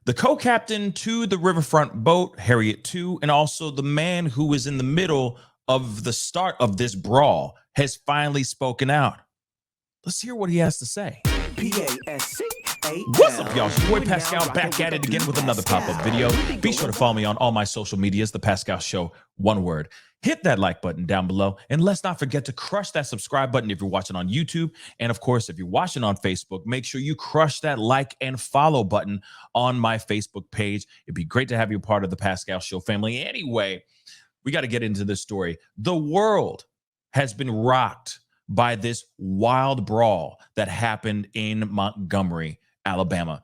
The co-captain to the Riverfront boat, Harriet 2, and also the man who was in the middle of the start of this brawl has finally spoken out. Let's hear what he has to say. What's up, y'all? It's your boy Pascal back at it again with another pop-up video. Be sure to follow me on all my social medias, The Pascal Show, one word. Hit that like button down below, and let's not forget to crush that subscribe button if you're watching on YouTube. And of course, if you're watching on Facebook, make sure you crush that like and follow button on my Facebook page. It'd be great to have you a part of the Pascal Show family. Anyway, we got to get into this story. The world has been rocked by this wild brawl that happened in Montgomery, Alabama.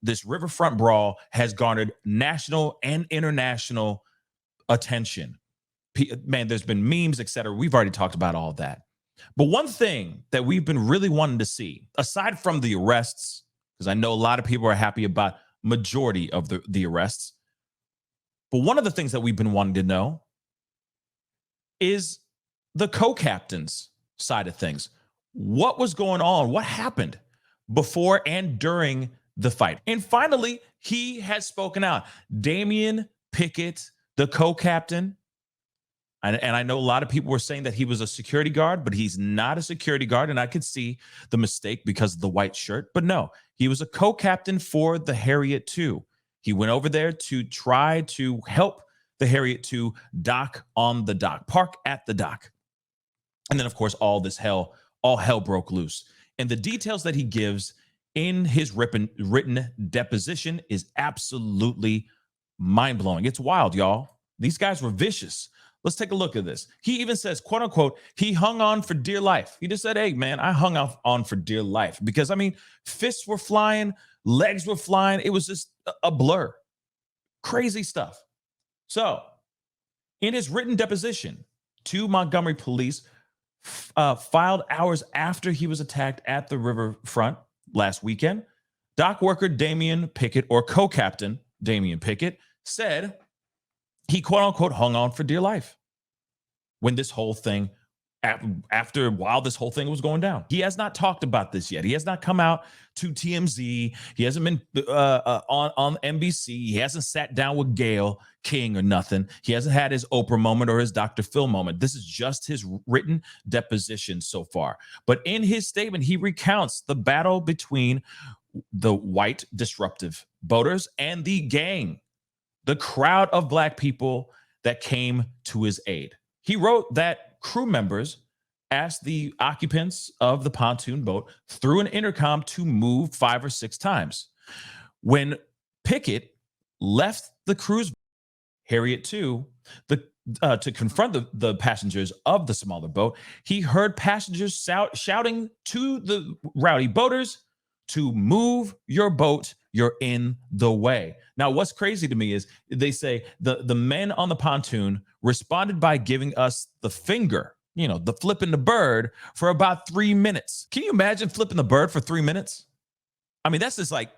This Riverfront brawl has garnered national and international attention. Man, there's been memes, etc. We've already talked about all of that. But one thing that we've been really wanting to see, aside from the arrests, because I know a lot of people are happy about majority of the arrests, but one of the things that we've been wanting to know is the co-captain's side of things. What was going on? What happened before and during the fight? And finally, he has spoken out. Damian Pickett, the co-captain, and I know a lot of people were saying that he was a security guard, but he's not a security guard. And I could see the mistake because of the white shirt. But no, he was a co-captain for the Harriet 2. He went over there to try to help the Harriet 2 dock on the dock, park at the dock. And then, of course, all hell broke loose. And the details that he gives in his written deposition is absolutely mind-blowing. It's wild, y'all. These guys were vicious. Let's take a look at this. He even says, quote unquote, he hung on for dear life. He just said, hey, man, I hung on for dear life. Because, I mean, fists were flying, legs were flying. It was just a blur. Crazy stuff. So, in his written deposition to Montgomery police, filed hours after he was attacked at the Riverfront last weekend, dock worker Damian Pickett, or co-captain Damian Pickett, said he quote unquote hung on for dear life when this whole thing, while this whole thing was going down. He has not talked about this yet. He has not come out to TMZ. He hasn't been on NBC. He hasn't sat down with Gayle King or nothing. He hasn't had his Oprah moment or his Dr. Phil moment. This is just his written deposition so far. But in his statement, he recounts the battle between the white disruptive voters and the gang, the crowd of black people that came to his aid. He wrote that crew members asked the occupants of the pontoon boat through an intercom to move 5 or 6 times. When Pickett left the cruise Harriet 2 to confront the passengers of the smaller boat, he heard passengers shouting to the rowdy boaters to move your boat, you're in the way. Now, what's crazy to me is they say the men on the pontoon responded by giving us the finger, the flipping the bird for about 3 minutes. Can you imagine flipping the bird for 3 minutes? I mean, that's just like,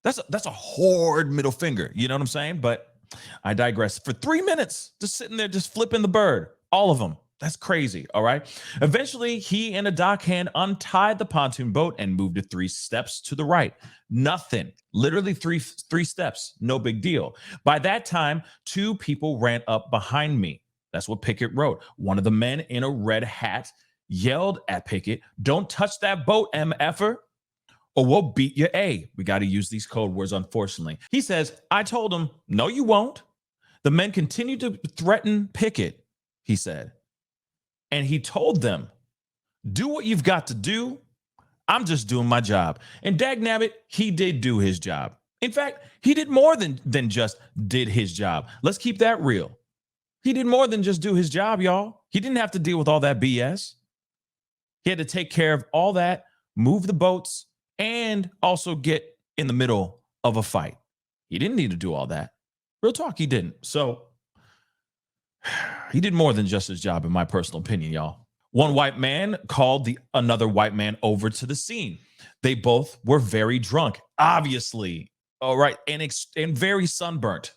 that's a hard middle finger. You know what I'm saying? But I digress. For 3 minutes, just sitting there, just flipping the bird, all of them. That's crazy, all right? Eventually, he and a dockhand untied the pontoon boat and moved it 3 steps to the right. Nothing. Literally three steps. No big deal. By that time, 2 people ran up behind me. That's what Pickett wrote. One of the men in a red hat yelled at Pickett, "Don't touch that boat, MFer, or we'll beat your A." We got to use these code words, unfortunately. He says, I told him, no, you won't. The men continued to threaten Pickett, he said. And he told them, do what you've got to do. I'm just doing my job. And dagnabbit, he did do his job. In fact, he did more than just did his job. Let's keep that real. He did more than just do his job, y'all. He didn't have to deal with all that BS. He had to take care of all that, move the boats, and also get in the middle of a fight. He didn't need to do all that. Real talk, he didn't. So he did more than just his job, in my personal opinion, y'all. One white man called another white man over to the scene. They both were very drunk, obviously, all right, and very sunburnt.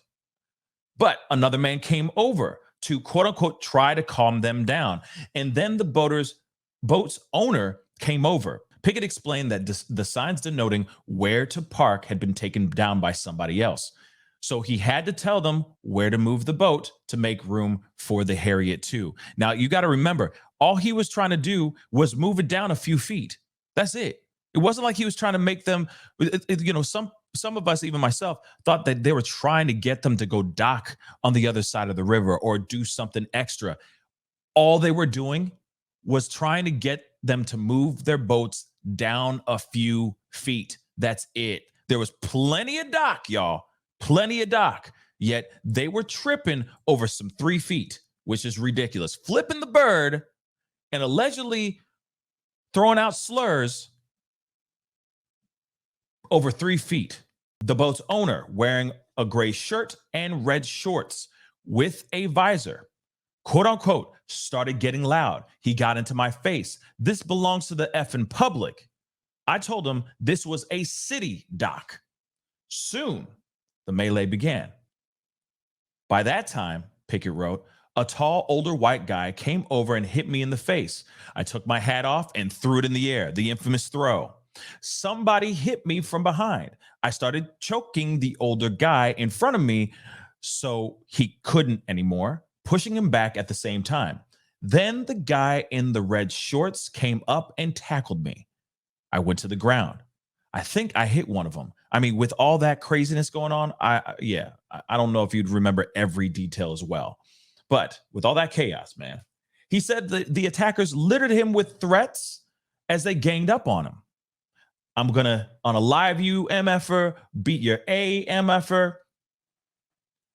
But another man came over to, quote unquote, try to calm them down. And then the boat's owner came over. Pickett explained that the signs denoting where to park had been taken down by somebody else. So he had to tell them where to move the boat to make room for the Harriet 2. Now, you got to remember, all he was trying to do was move it down a few feet. That's it. It wasn't like he was trying to make them, some of us, even myself, thought that they were trying to get them to go dock on the other side of the river or do something extra. All they were doing was trying to get them to move their boats down a few feet. That's it. There was plenty of dock, y'all. Plenty of dock. Yet they were tripping over some 3 feet, which is ridiculous. Flipping the bird and allegedly throwing out slurs over 3 feet. The boat's owner, wearing a gray shirt and red shorts with a visor, quote unquote, started getting loud. He got into my face. This belongs to the effing public. I told him this was a city dock. Soon, the melee began. By that time, Pickett wrote, a tall, older white guy came over and hit me in the face. I took my hat off and threw it in the air, the infamous throw. Somebody hit me from behind. I started choking the older guy in front of me so he couldn't anymore, pushing him back at the same time. Then the guy in the red shorts came up and tackled me. I went to the ground. I think I hit one of them. I mean, with all that craziness going on, I don't know if you'd remember every detail as well. But with all that chaos, man, he said the attackers littered him with threats as they ganged up on him. I'm going to, on a live you MFer, beat your A MFer.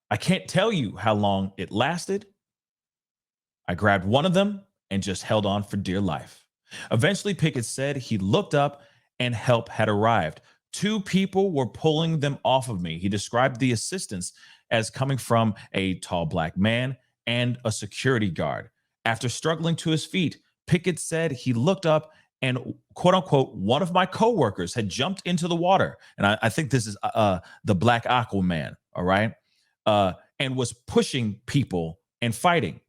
I can't tell you how long it lasted. I grabbed one of them and just held on for dear life. Eventually, Pickett said he looked up and help had arrived. 2 people were pulling them off of me. He described the assistance as coming from a tall black man and a security guard. After struggling to his feet, Pickett said he looked up and, quote unquote, one of my coworkers had jumped into the water. And I think this is the Black Aquaman, all right? And was pushing people and fighting.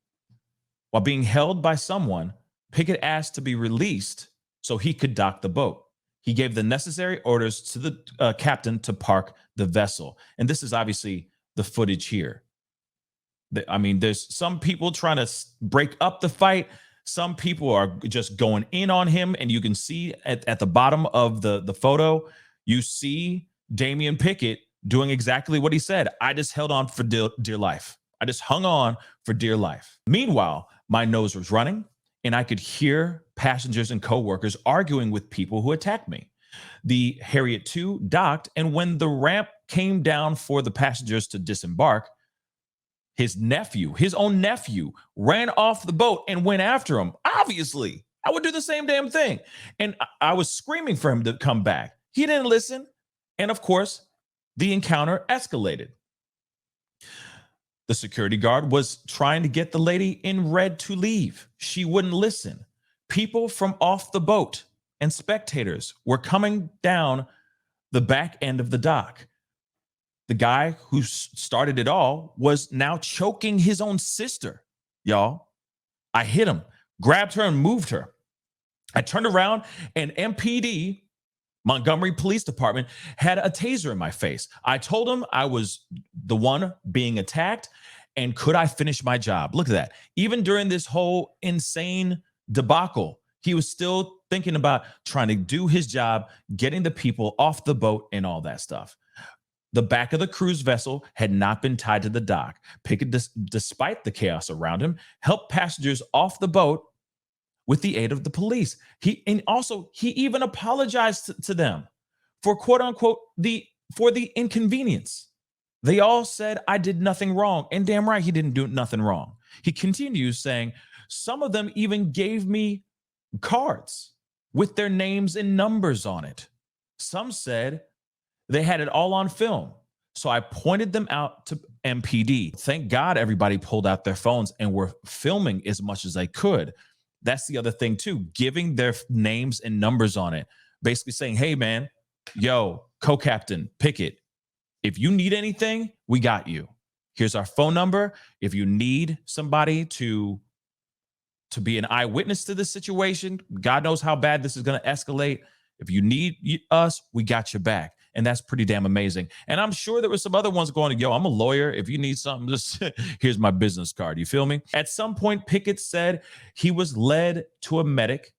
While being held by someone, Pickett asked to be released so he could dock the boat. He gave the necessary orders to the captain to park the vessel. And this is obviously the footage here. I mean, there's some people trying to break up the fight. Some people are just going in on him. And you can see at the bottom of the photo, you see Damian Pickett doing exactly what he said. I just held on for dear life. I just hung on for dear life. Meanwhile, my nose was running and I could hear passengers and coworkers arguing with people who attacked me. The Harriet 2 docked, and when the ramp came down for the passengers to disembark, his own nephew, ran off the boat and went after him. Obviously, I would do the same damn thing. And I was screaming for him to come back. He didn't listen. And of course, the encounter escalated. The security guard was trying to get the lady in red to leave. She wouldn't listen. People from off the boat and spectators were coming down the back end of the dock. The guy who started it all was now choking his own sister, y'all. I hit him, grabbed her, and moved her. I turned around, and MPD, Montgomery Police Department, had a taser in my face. I told him I was the one being attacked, and could I finish my job? Look at that. Even during this whole insane debacle, he was still thinking about trying to do his job, getting the people off the boat and all that stuff. The back of the cruise vessel had not been tied to the dock. Pickett, despite the chaos around him, helped passengers off the boat with the aid of the police. He even apologized to them for, quote unquote, for the inconvenience. They all said I did nothing wrong, and damn right he didn't do nothing wrong. He continues saying some of them even gave me cards with their names and numbers on it. Some said they had it all on film. So I pointed them out to MPD. Thank God everybody pulled out their phones and were filming as much as they could. That's the other thing too, giving their names and numbers on it. Basically saying, hey man, yo, co-captain Pickett, if you need anything, we got you. Here's our phone number. If you need somebody to to be an eyewitness to this situation. God knows how bad this is going to escalate. If you need us, we got your back. And that's pretty damn amazing. And I'm sure there were some other ones going, yo, I'm a lawyer. If you need something, just here's my business card. You feel me? At some point, Pickett said he was led to a medic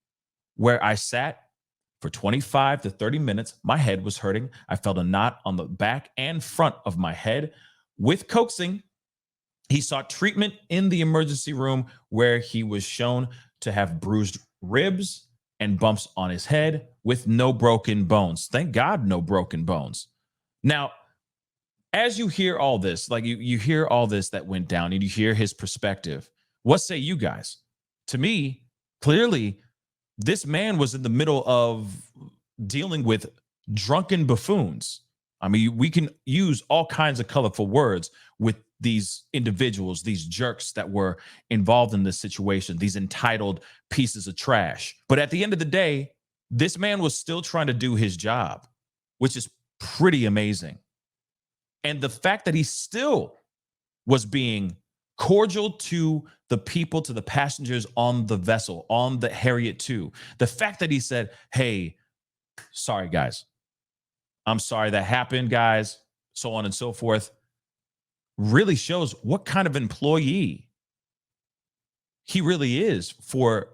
where I sat for 25 to 30 minutes. My head was hurting. I felt a knot on the back and front of my head. With coaxing, he sought treatment in the emergency room where he was shown to have bruised ribs and bumps on his head with no broken bones. Thank God, no broken bones. Now, as you hear all this, like you hear all this that went down and you hear his perspective, what say you guys? To me, clearly, this man was in the middle of dealing with drunken buffoons. I mean, we can use all kinds of colorful words with these individuals, these jerks that were involved in this situation, these entitled pieces of trash. But at the end of the day, this man was still trying to do his job, which is pretty amazing. And the fact that he still was being cordial to the people, to the passengers on the vessel, on the Harriet II, the fact that he said, hey, sorry, guys, I'm sorry that happened, guys, so on and so forth, really shows what kind of employee he really is for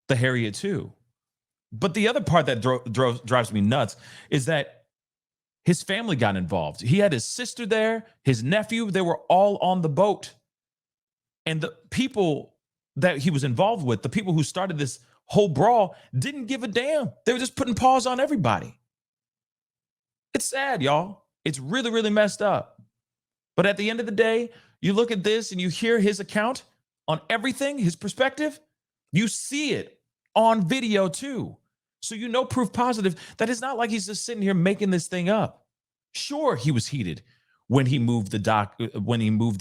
the Harriet II. But the other part that drives me nuts is that his family got involved. He had his sister there, his nephew, they were all on the boat. And the people that he was involved with, the people who started this whole brawl, didn't give a damn. They were just putting paws on everybody. It's sad, y'all. It's really, really messed up. But at the end of the day, you look at this and you hear his account on everything, his perspective, you see it on video too. So you know proof positive that it's not like he's just sitting here making this thing up. Sure, he was heated when he moved the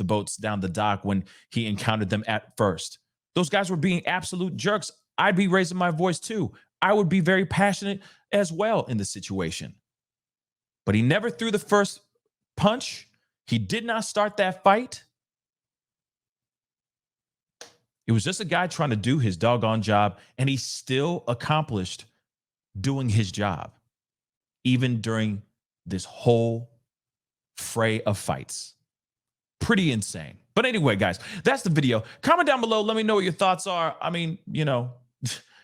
boats down the dock, when he encountered them at first. Those guys were being absolute jerks. I'd be raising my voice too. I would be very passionate as well in the situation. But he never threw the first punch. He did not start that fight. It was just a guy trying to do his doggone job, and he still accomplished doing his job, even during this whole fray of fights. Pretty insane. But anyway, guys, that's the video. Comment down below. Let me know what your thoughts are. I mean, you know,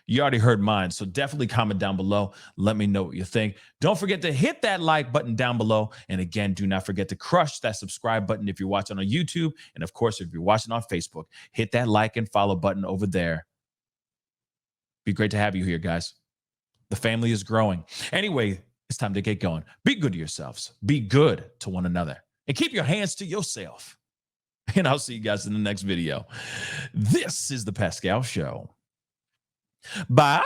you already heard mine, so definitely comment down below. Let me know what you think. Don't forget to hit that like button down below. And again, do not forget to crush that subscribe button if you're watching on YouTube. And of course, if you're watching on Facebook, hit that like and follow button over there. Be great to have you here, guys. The family is growing. Anyway, it's time to get going. Be good to yourselves. Be good to one another. And keep your hands to yourself. And I'll see you guys in the next video. This is The Pascal Show. Bye.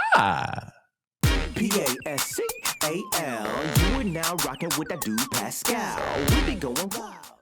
Pascal, you are now rocking with that dude Pascal. We be going wild.